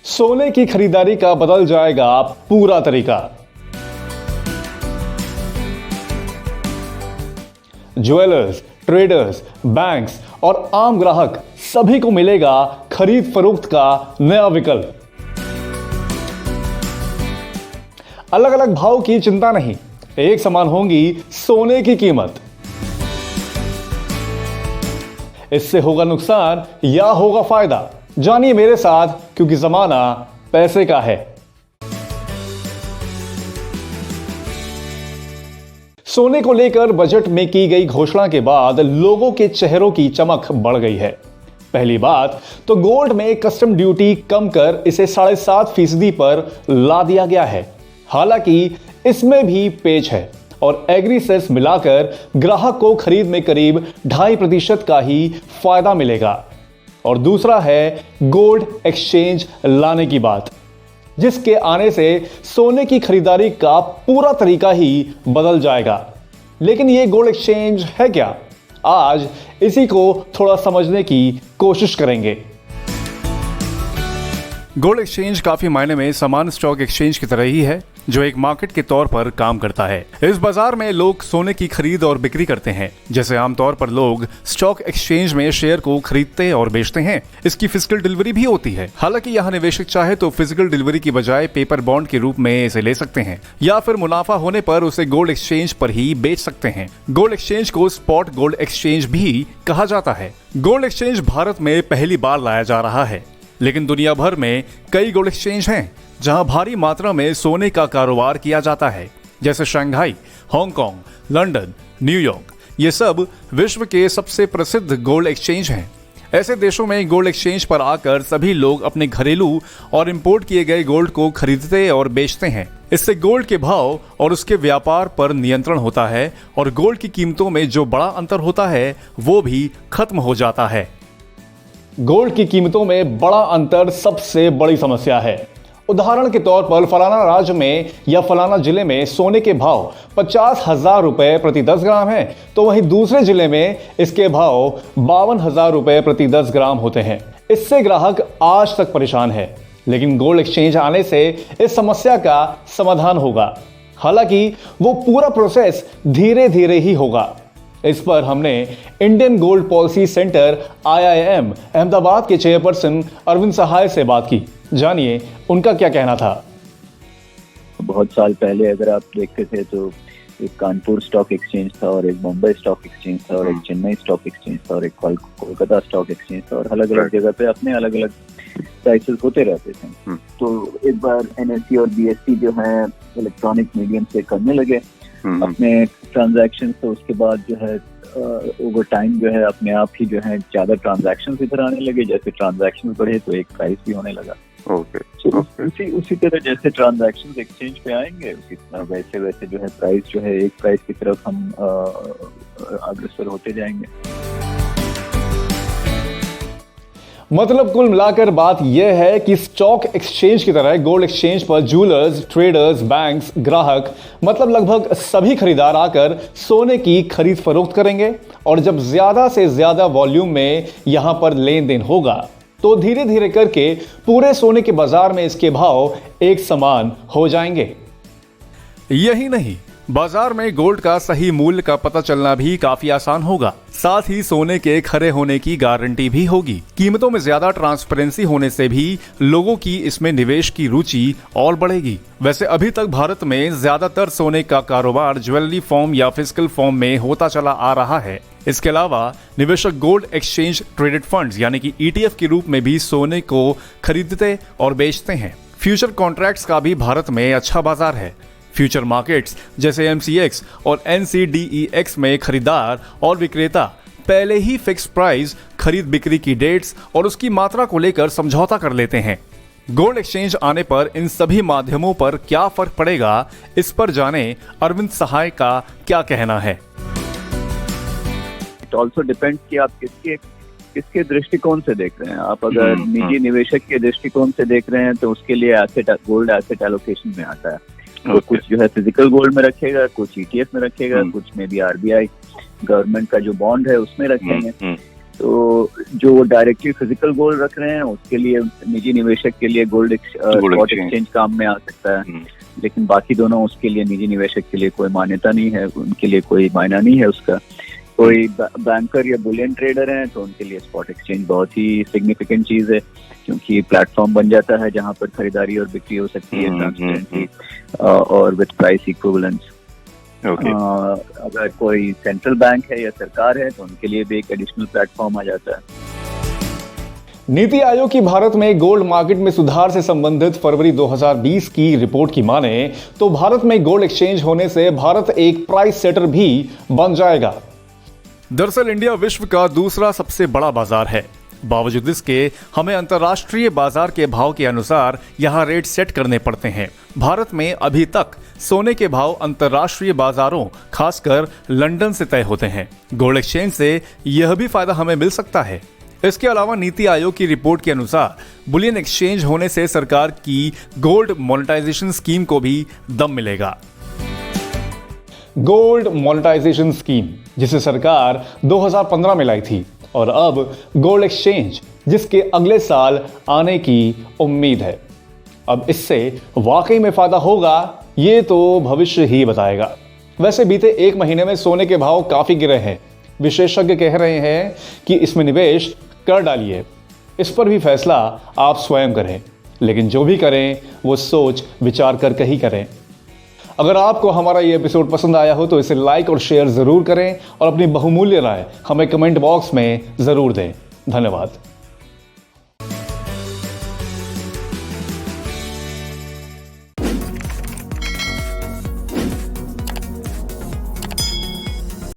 सोने की खरीदारी का बदल जाएगा पूरा तरीका। ज्वेलर्स, ट्रेडर्स, बैंक्स और आम ग्राहक सभी को मिलेगा खरीद फरोख्त का नया विकल्प। अलग अलग भाव की चिंता नहीं, एक समान होंगी सोने की कीमत। इससे होगा नुकसान या होगा फायदा, जानिए मेरे साथ, क्योंकि जमाना पैसे का है। सोने को लेकर बजट में की गई घोषणा के बाद लोगों के चेहरों की चमक बढ़ गई है। पहली बात तो गोल्ड में कस्टम ड्यूटी कम कर इसे 7.5% पर ला दिया गया है। हालांकि इसमें भी पेच है और एग्री सेस मिलाकर ग्राहक को खरीद में करीब 2.5% का ही फायदा मिलेगा। और दूसरा है गोल्ड एक्सचेंज लाने की बात, जिसके आने से सोने की खरीदारी का पूरा तरीका ही बदल जाएगा। लेकिन ये गोल्ड एक्सचेंज है क्या? आज इसी को थोड़ा समझने की कोशिश करेंगे। गोल्ड एक्सचेंज काफी मायने में समान स्टॉक एक्सचेंज की तरह ही है, जो एक मार्केट के तौर पर काम करता है। इस बाजार में लोग सोने की खरीद और बिक्री करते हैं। जैसे आमतौर पर लोग स्टॉक एक्सचेंज में शेयर को खरीदते और बेचते हैं, इसकी फिजिकल डिलीवरी भी होती है। हालांकि यहाँ निवेशक चाहे तो फिजिकल डिलीवरी की बजाय पेपर बॉन्ड के रूप में इसे ले सकते हैं, या फिर मुनाफा होने पर उसे गोल्ड एक्सचेंज पर ही बेच सकते हैं। गोल्ड एक्सचेंज को स्पॉट गोल्ड एक्सचेंज भी कहा जाता है। गोल्ड एक्सचेंज भारत में पहली बार लाया जा रहा है, लेकिन दुनिया भर में कई गोल्ड एक्सचेंज हैं जहां भारी मात्रा में सोने का कारोबार किया जाता है, जैसे शंघाई, हांगकांग, लंदन, न्यूयॉर्क। ये सब विश्व के सबसे प्रसिद्ध गोल्ड एक्सचेंज हैं। ऐसे देशों में गोल्ड एक्सचेंज पर आकर सभी लोग अपने घरेलू और इंपोर्ट किए गए गोल्ड को खरीदते और बेचते हैं। इससे गोल्ड के भाव और उसके व्यापार पर नियंत्रण होता है और गोल्ड की कीमतों में जो बड़ा अंतर होता है वो भी खत्म हो जाता है। गोल्ड की कीमतों में बड़ा अंतर सबसे बड़ी समस्या है। उदाहरण के तौर पर फलाना राज्य में या फलाना जिले में सोने के भाव 50,000 रुपए प्रति 10 ग्राम है, तो वहीं दूसरे जिले में इसके भाव 52,000 रुपए प्रति 10 ग्राम होते हैं। इससे ग्राहक आज तक परेशान है, लेकिन गोल्ड एक्सचेंज आने से इस समस्या का समाधान होगा। हालांकि वो पूरा प्रोसेस धीरे धीरे ही होगा। इस पर हमने Indian gold policy centre IIM Ahmedabad के चेयरपर्सन अरविंद सहाय से बात की। जानिए उनका क्या कहना था। बहुत साल पहले अगर आप देखते थे तो एक कानपुर स्टॉक एक्सचेंज था और एक मुंबई स्टॉक एक्सचेंज था और एक चेन्नई स्टॉक एक्सचेंज था और एक कोलकाता स्टॉक एक्सचेंज था और अलग अलग जगह पे अपने अलग अलग प्राइसेस होते रहते थे। तो एक बार NSE और BSE जो है इलेक्ट्रॉनिक मीडियम से करने लगे अपने ट्रांजैक्शन, तो उसके बाद जो है ओवर टाइम जो है अपने आप ही जो है ज्यादा ट्रांजैक्शन इधर आने लगे। जैसे ट्रांजैक्शन बढ़े तो एक प्राइस भी होने लगा। उसी तरह जैसे ट्रांजैक्शन एक्सचेंज पे आएंगे उसी तरह वैसे वैसे जो है प्राइस जो है एक प्राइस की तरफ हम अग्रसर होते जाएंगे। मतलब कुल मिलाकर बात यह है कि स्टॉक एक्सचेंज की तरह गोल्ड एक्सचेंज पर ज्वेलर्स, ट्रेडर्स, बैंक्स, ग्राहक मतलब लगभग सभी खरीदार आकर सोने की खरीद फरोख्त करेंगे। और जब ज्यादा से ज्यादा वॉल्यूम में यहां पर लेन देन होगा तो धीरे धीरे करके पूरे सोने के बाजार में इसके भाव एक समान हो जाएंगे। यही नहीं, बाजार में गोल्ड का सही मूल्य का पता चलना भी काफी आसान होगा। साथ ही सोने के खरे होने की गारंटी भी होगी। कीमतों में ज्यादा ट्रांसपेरेंसी होने से भी लोगों की इसमें निवेश की रुचि और बढ़ेगी। वैसे अभी तक भारत में ज्यादातर सोने का कारोबार ज्वेलरी फॉर्म या फिजिकल फॉर्म में होता चला आ रहा है। इसके अलावा निवेशक गोल्ड एक्सचेंज ट्रेडेड फंड्स यानी कि ETF के रूप में भी सोने को खरीदते और बेचते हैं। फ्यूचर कॉन्ट्रैक्ट्स का भी भारत में अच्छा बाजार है। फ्यूचर मार्केट्स जैसे MCX और NCDEX में खरीदार और विक्रेता पहले ही फिक्स प्राइस, खरीद बिक्री की डेट्स और उसकी मात्रा को लेकर समझौता कर लेते हैं। गोल्ड एक्सचेंज आने पर इन सभी माध्यमों पर क्या फर्क पड़ेगा, इस पर जाने अरविंद सहाय का क्या कहना है। इट ऑल्सो डिपेंड्स कि आप किसके दृष्टिकोण से देख रहे हैं। आप अगर निजी निवेशक के दृष्टिकोण से देख रहे हैं तो उसके लिए गोल्ड एसेट एलोकेशन में आता है। तो कुछ जो है फिजिकल गोल्ड में रखेगा, कुछ ETF में रखेगा, कुछ में भी RBI गवर्नमेंट का जो बॉन्ड है उसमें रखेंगे। तो जो डायरेक्टली फिजिकल गोल्ड रख रहे हैं उसके लिए, निजी निवेशक के लिए गोल्ड स्पॉट एक्सचेंज काम में आ सकता है, लेकिन बाकी दोनों उसके लिए, निजी निवेशक के लिए कोई मान्यता नहीं है, उनके लिए कोई मायना नहीं है उसका। कोई बैंकर या बुलियन ट्रेडर हैं तो उनके लिए स्पॉट एक्सचेंज बहुत ही सिग्निफिकेंट चीज है, क्योंकि प्लेटफॉर्म बन जाता है जहां पर खरीदारी और बिक्री हो सकती है ट्रांसपेरेंटली और विद प्राइस इक्विवेलेंस। अगर कोई सेंट्रल बैंक है या सरकार है तो उनके लिए भी एक एडिशनल प्लेटफॉर्म आ जाता है। नीति आयोग की भारत में गोल्ड मार्केट में सुधार से संबंधित फरवरी 2020 की रिपोर्ट की माने तो भारत में गोल्ड एक्सचेंज होने से भारत एक प्राइस सेटर भी बन जाएगा। दरअसल इंडिया विश्व का दूसरा सबसे बड़ा बाजार है। बावजूद इसके हमें अंतर्राष्ट्रीय बाजार के भाव के अनुसार यहाँ रेट सेट करने पड़ते हैं। भारत में अभी तक सोने के भाव अंतर्राष्ट्रीय बाजारों, खासकर लंदन से तय होते हैं। गोल्ड एक्सचेंज से यह भी फायदा हमें मिल सकता है। इसके अलावा नीति आयोग की रिपोर्ट के अनुसार बुलियन एक्सचेंज होने से सरकार की गोल्ड मोनेटाइजेशन स्कीम को भी दम मिलेगा। गोल्ड मोनेटाइजेशन स्कीम जिसे सरकार 2015 में लाई थी और अब गोल्ड एक्सचेंज जिसके अगले साल आने की उम्मीद है। अब इससे वाकई में फायदा होगा ये तो भविष्य ही बताएगा। वैसे बीते एक महीने में सोने के भाव काफी गिरे हैं। विशेषज्ञ कह रहे हैं कि इसमें निवेश कर डालिए। इस पर भी फैसला आप स्वयं करें, लेकिन जो भी करें वो सोच विचार करके ही करें। अगर आपको हमारा ये एपिसोड पसंद आया हो तो इसे लाइक और शेयर जरूर करें और अपनी बहुमूल्य राय हमें कमेंट बॉक्स में जरूर दें। धन्यवाद।